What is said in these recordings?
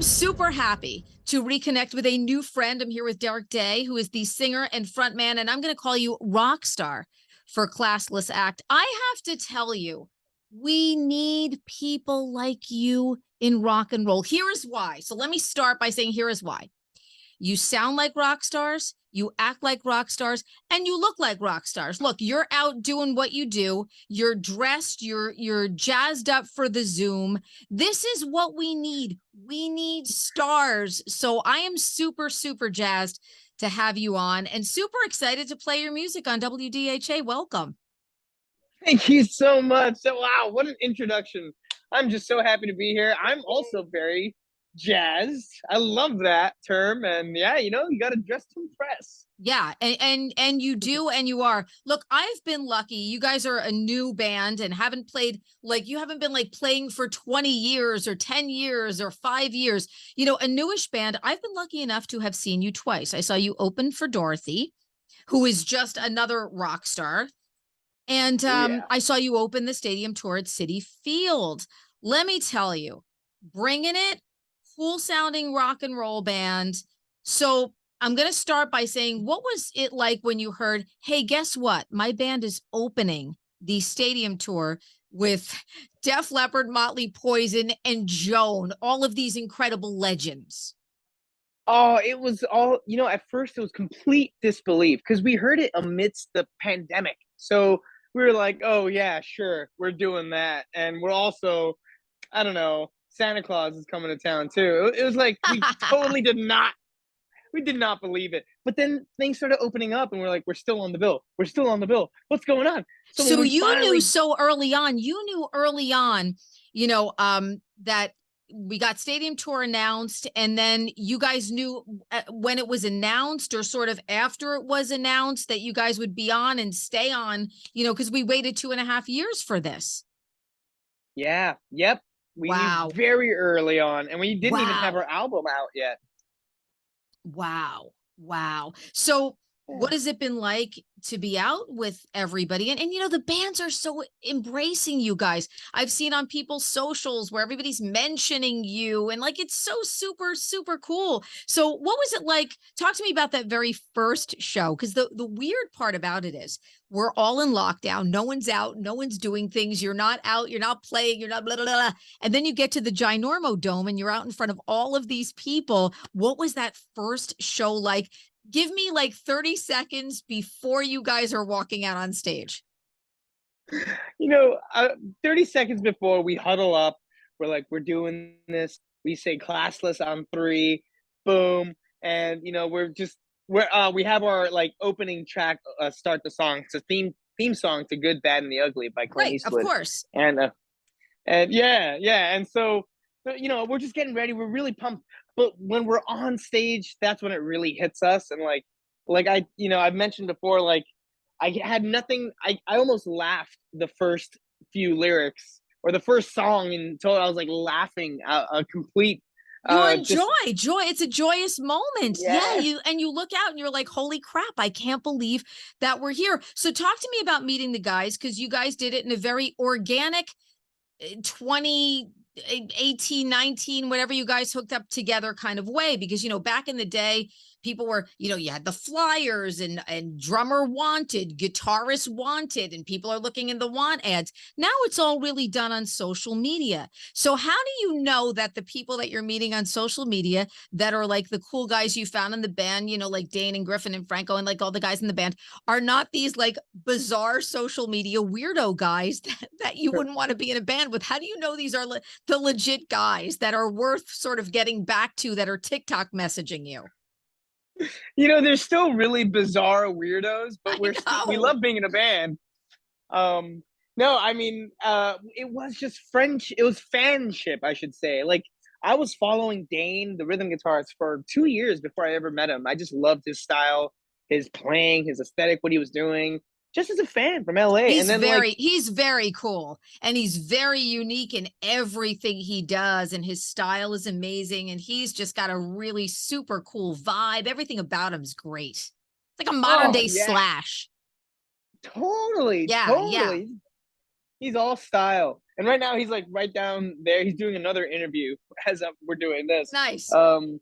super happy to reconnect with a new friend. I'm here with Derek Day, who is the singer and frontman, and I'm going to call you rock star for Classless Act. I have to tell you, we need people like you in rock and roll. Here is why. So let me start by saying here is why. You sound like rock stars, you act like rock stars, and you look like rock stars. Look, you're out doing what you do. You're dressed, you're jazzed up for the Zoom. This is what we need. We need stars. So I am super, super jazzed to have you on and super excited to play your music on WDHA. Welcome. Thank you so much. So, wow, what an introduction. I'm just so happy to be here. I'm also very jazzed. I love that term. And yeah, you got to dress to impress. Yeah, and you do, and you are. Look, I've been lucky. You guys are a new band and haven't played, like, you haven't been like playing for 20 years or 10 years or 5 years. A newish band. I've been lucky enough to have seen you twice. I saw you open for Dorothy, who is just another rock star. And Yeah. I saw you open the stadium tour at Citi Field. Let me tell you, bringing it, cool sounding rock and roll band. So I'm going to start by saying, what was it like when you heard, hey, guess what? My band is opening the stadium tour with Def Leppard, Motley Poison, and Joan, all of these incredible legends. Oh, it was all, at first it was complete disbelief because we heard it amidst the pandemic. So we were like, oh, yeah, sure, we're doing that. And we're also, I don't know, Santa Claus is coming to town too. It was like we totally did not believe it. But then things started opening up and we're like, we're still on the bill. We're still on the bill. What's going on? So when we you finally knew so early on, that we got stadium tour announced, and then you guys knew when it was announced or sort of after it was announced that you guys would be on and stay on, because we waited 2.5 years for this. Yeah, yep. We knew Wow. very early on, and we didn't even have Wow. our album out yet. Wow. Wow. So what has it been like to be out with everybody? And the bands are so embracing you guys. I've seen on people's socials where everybody's mentioning you, and like it's so super, super cool. So what was it like? Talk to me about that very first show. Because the weird part about it is we're all in lockdown. No one's out, no one's doing things. You're not out, you're not playing, you're not blah, blah, blah. And then you get to the Ginormo Dome and you're out in front of all of these people. What was that first show like? Give me like 30 seconds before you guys are walking out on stage. 30 seconds before we huddle up, we're like, we're doing this. We say classless on three, boom. And, we have our like opening track, start the song. It's a theme song to Good, Bad, and the Ugly by Clint Right, of Eastwood. course. And yeah. And so, we're just getting ready. We're really pumped. But when we're on stage, that's when it really hits us. And I've mentioned before, like I had nothing. I almost laughed the first few lyrics or the first song until I was like laughing a complete. You enjoy joy. It's a joyous moment. Yeah. You look out and you're like, holy crap, I can't believe that we're here. So talk to me about meeting the guys, because you guys did it in a very organic 2018, 19, whatever you guys hooked up together kind of way. Because, back in the day, people were, you had the flyers and drummer wanted, guitarist wanted, and people are looking in the want ads. Now it's all really done on social media. So how do you know that the people that you're meeting on social media that are like the cool guys you found in the band, like Dane and Griffin and Franco and like all the guys in the band are not these like bizarre social media weirdo guys that you wouldn't want to be in a band with? How do you know these are the legit guys that are worth sort of getting back to, that are TikTok messaging you? There's still really bizarre weirdos, but we love being in a band. No, I mean, it was just French. It was fanship, I should say. Like I was following Dane, the rhythm guitarist, for 2 years before I ever met him. I just loved his style, his playing, his aesthetic, what he was doing, just as a fan from LA. He's very cool, and he's very unique in everything he does, and his style is amazing, and he's just got a really super cool vibe. Everything about him is great. It's like a modern day Slash. Totally. Yeah. He's all style. And right now he's like right down there. He's doing another interview as we're doing this. Nice. Um,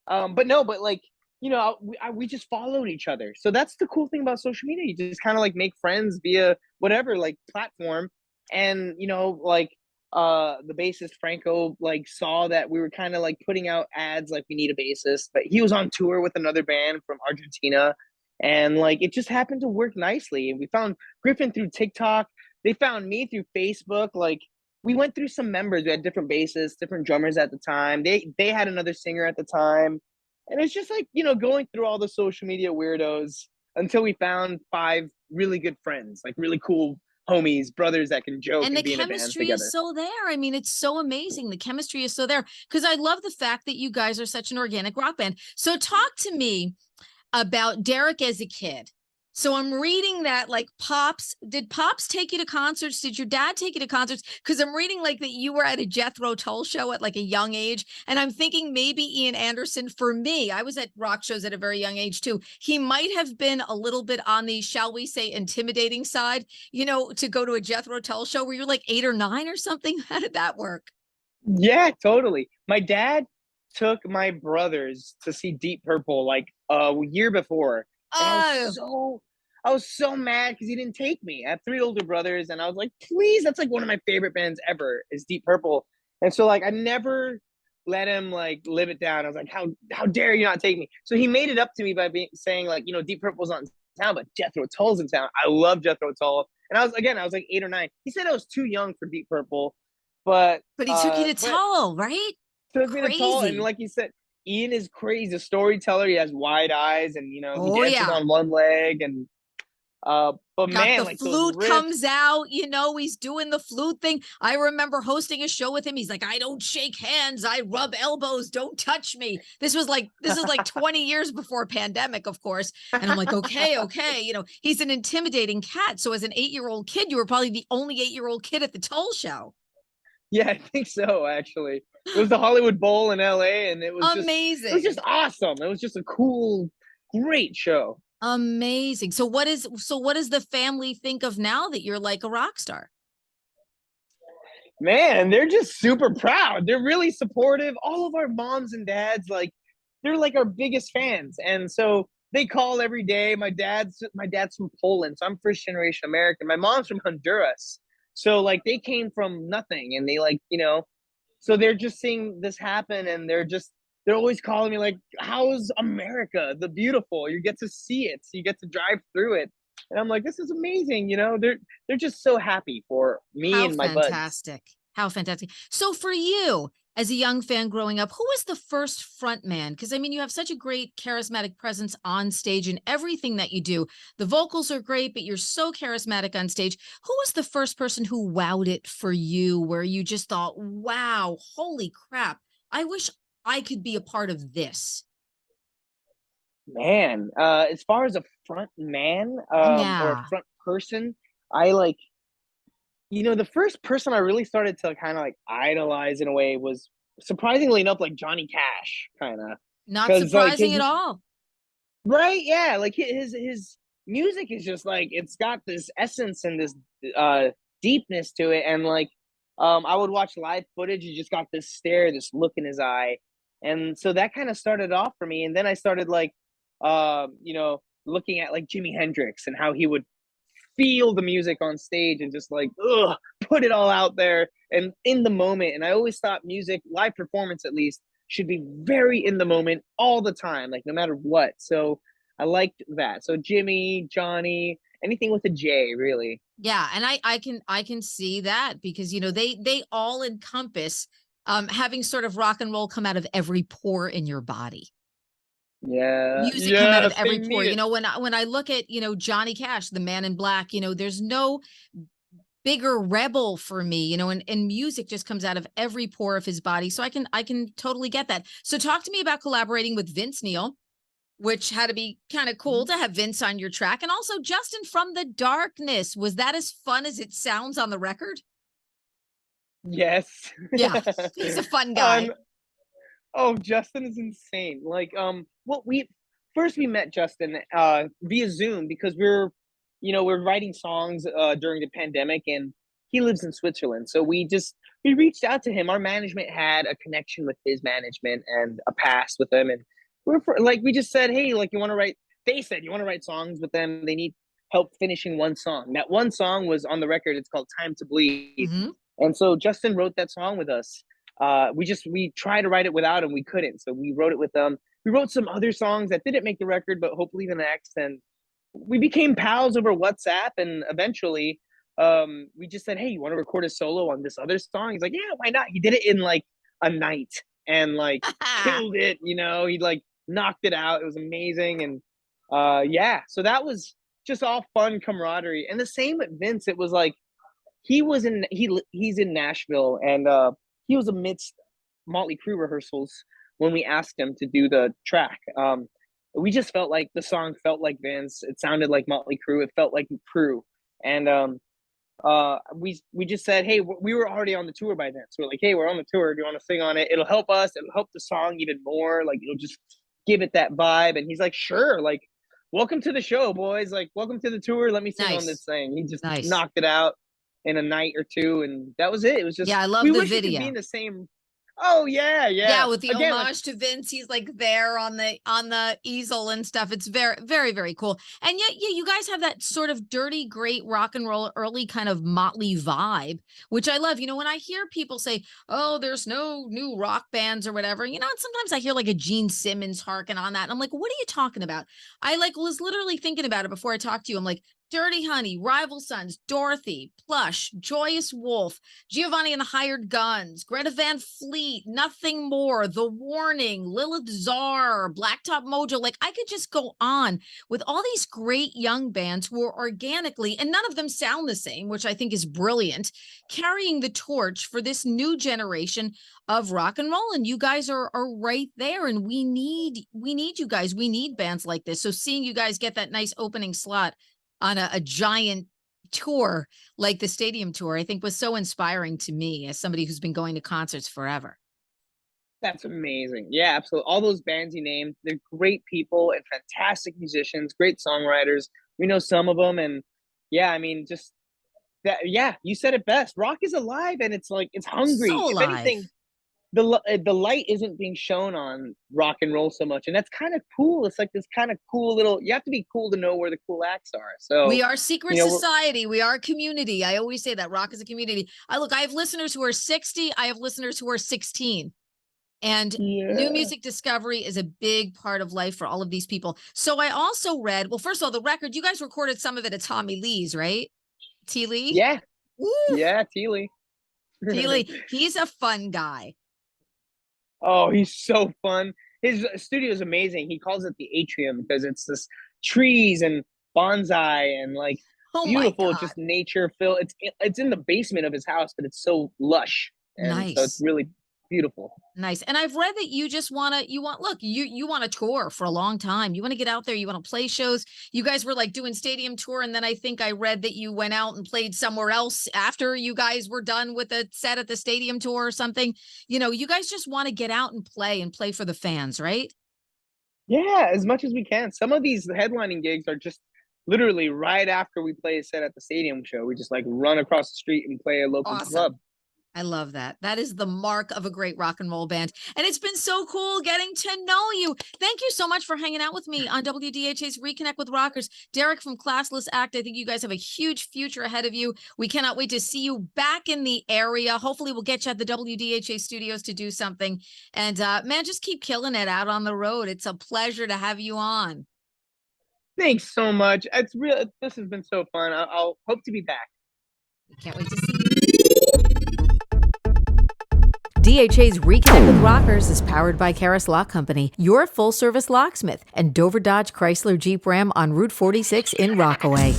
but no, but like, we just followed each other. So that's the cool thing about social media. You just kind of like make friends via whatever like platform. And, like, the bassist Franco like saw that we were kind of like putting out ads like we need a bassist, but he was on tour with another band from Argentina, and like it just happened to work nicely. And we found Griffin through TikTok. They found me through Facebook. Like, we went through some members. We had different bassists, different drummers at the time. They had another singer at the time, and it's just like, going through all the social media weirdos until we found five really good friends, like really cool homies, brothers that can joke And and the be in a band chemistry is together. so there. I mean, it's so amazing. The chemistry is so there because I love the fact that you guys are such an organic rock band. So talk to me about Derek as a kid. So I'm reading that like did Pops take you to concerts? Did your dad take you to concerts? Because I'm reading like that you were at a Jethro Tull show at like a young age. And I'm thinking maybe Ian Anderson, for me, I was at rock shows at a very young age too. He might have been a little bit on the, shall we say, intimidating side, to go to a Jethro Tull show where you're like 8 or 9 or something. How did that work? Yeah, totally. My dad took my brothers to see Deep Purple like a year before, and Oh, I was so mad because he didn't take me. I have three older brothers, and I was like, please, that's like one of my favorite bands ever is Deep Purple. And so like I never let him like live it down. I was like, how dare you not take me? So he made it up to me by saying like, Deep Purple's not in town, but Jethro Tull's in town. I love Jethro Tull. And I was like 8 or 9. He said I was too young for Deep Purple, but but he took you to but Tull, right? took me to Tull, and Crazy. like you said, Ian is crazy. He's a storyteller. He has wide eyes, and he Oh, dances yeah. on one leg, and but Got man, the like those flute comes riffs. out, he's doing the flute thing. I remember hosting a show with him. He's like, I don't shake hands, I rub elbows, don't touch me. This is like 20 years before pandemic, of course. And I'm like, okay. He's an intimidating cat. So as an 8-year-old kid, you were probably the only 8-year-old kid at the Toll show. Yeah, I think so. Actually, it was the Hollywood Bowl in L.A., and it was just Amazing. awesome. It was just a cool, great show. Amazing. So what does the family think of now that you're like a rock star? Man, they're just super proud. They're really supportive. All of our moms and dads, like, they're like our biggest fans, and so they call every day. My dad's from Poland, so I'm first generation American. My mom's from Honduras, so like they came from nothing, and they like so they're just seeing this happen, and they're always calling me like, "How's America, the beautiful? You get to see it, you get to drive through it." And I'm like, this is amazing. They're just so happy for me How and my buds. fantastic. How fantastic. So for you, as a young fan growing up, who was the first front man? Because I mean, you have such a great charismatic presence on stage and everything that you do. The vocals are great, but you're so charismatic on stage. Who was the first person who wowed it for you, where you just thought, wow, holy crap, I wish I could be a part of this? Man, as far as a front man, or a Yeah. front person, I like, the first person I really started to kind of like idolize in a way was, surprisingly enough, like Johnny Cash, kind of, Not because like surprising his at all. right, yeah, like his music is just like it's got this essence and this uh deepness to it, and like I would watch live footage. He just got this stare, this look in his eye, and so that kind of started off for me. And then I started like, looking at like Jimi Hendrix and how he would feel the music on stage and just like put it all out there and in the moment. And I always thought music, live performance at least, should be very in the moment all the time, like no matter what. So I liked that. So Jimmy, Johnny, anything with a J, really. Yeah, and I can see that because they all encompass having sort of rock and roll come out of every pore in your body. Yeah, Music come out of yes, they every pore. need it. When I look at, Johnny Cash, the Man in Black, there's no bigger rebel for me, and music just comes out of every pore of his body. So I can totally get that. So talk to me about collaborating with Vince Neil, which had to be kind of cool to have Vince on your track. And also Justin from the Darkness. Was that as fun as it sounds on the record? Yes. Yeah, he's a fun guy. um, oh, Justin is insane. Like, we met Justin via Zoom because we're writing songs during the pandemic, and he lives in Switzerland. So we reached out to him. Our management had a connection with his management and a pass with him. And we just said, hey, like, they said, you want to write songs with them? They need help finishing one song. That one song was on the record. It's called Time to Bleed. Mm-hmm. And so Justin wrote that song with us. We tried to write it without him. We couldn't. So we wrote it with them. We wrote some other songs that didn't make the record, but hopefully the next. And we became pals over WhatsApp. And eventually we just said, hey, you want to record a solo on this other song? He's like, yeah, why not? He did it in like a night and like killed it. You know, he like knocked it out. It was amazing. And yeah, so that was just all fun camaraderie. And the same with Vince. It was like, he's in Nashville, and he was amidst Motley Crue rehearsals when we asked him to do the track. We just felt like the song felt like Vince. It sounded like Motley Crue. It felt like Crue. And we just said, hey, we were already on the tour by then. So we're like, hey, we're on the tour. Do you want to sing on it? It'll help us. It'll help the song even more. Like, it'll just give it that vibe. And he's like, sure. Like, welcome to the show, boys. Like, welcome to the tour. Let me sing on this thing. He just knocked it out in a night or two, and that was it. It was just, I love we the wish video. We could be in the same. Oh yeah, with the homage to Vince. He's like there on the easel and stuff. It's very, very, very cool. And yet, you guys have that sort of dirty, great rock and roll, early kind of Motley vibe, which I love. You know, when I hear people say, "Oh, there's no new rock bands or whatever," you know, and sometimes I hear like a Gene Simmons harken on that, and I'm like, "What are you talking about?" I was literally thinking about it before I talked to you. I'm like, Dirty Honey, Rival Sons, Dorothy, Plush, Joyous Wolf, Giovanni and the Hired Guns, Greta Van Fleet, Nothing More, The Warning, Lilith Czar, Blacktop Mojo. Like, I could just go on with all these great young bands who are organically, and none of them sound the same, which I think is brilliant, carrying the torch for this new generation of rock and roll. And you guys are right there. And we need you guys. We need bands like this. So seeing you guys get that nice opening slot on a giant tour like the stadium tour, I think was so inspiring to me as somebody who's been going to concerts forever. That's amazing. Yeah, absolutely. All those bands you named, they're great people and fantastic musicians, great songwriters. We know some of them. And yeah, I mean, just that, yeah, you said it best. Rock is alive, and it's like, it's hungry. So if alive. anything, the light isn't being shown on rock and roll so much, and that's kind of cool. It's like this kind of cool little, you have to be cool to know where the cool acts are. So we are secret society. We are a community. I always say that rock is a community. I have listeners who are 60. I have listeners who are 16. And new music discovery is a big part of life for all of these people. So I also read, well, first of all, the record, you guys recorded some of it at Tommy Lee's, right? T. Lee? Yeah. Woo! Yeah, T. Lee. T. Lee, he's a fun guy. Oh, he's so fun. His studio is amazing. He calls it the atrium because it's this trees and bonsai and like beautiful, just nature feel. It's in the basement of his house, but it's so lush. And so it's really beautiful. Nice. And I've read that you want to tour for a long time. You want to get out there. You want to play shows. You guys were like doing stadium tour. And then I think I read that you went out and played somewhere else after you guys were done with the set at the stadium tour or something. You know, you guys just want to get out and play for the fans, right? Yeah, as much as we can. Some of these headlining gigs are just literally right after we play a set at the stadium show. We just like run across the street and play a local club. I love that. That is the mark of a great rock and roll band. And it's been so cool getting to know you. Thank you so much for hanging out with me on WDHA's Reconnect with Rockers. Derek from Classless Act, I think you guys have a huge future ahead of you. We cannot wait to see you back in the area. Hopefully we'll get you at the WDHA studios to do something. And man, just keep killing it out on the road. It's a pleasure to have you on. Thanks so much. It's real. This has been so fun. I'll hope to be back. Can't wait to see you. DHA's Reconnect with Rockers is powered by Karis Lock Company, your full-service locksmith, and Dover Dodge Chrysler Jeep Ram on Route 46 in Rockaway.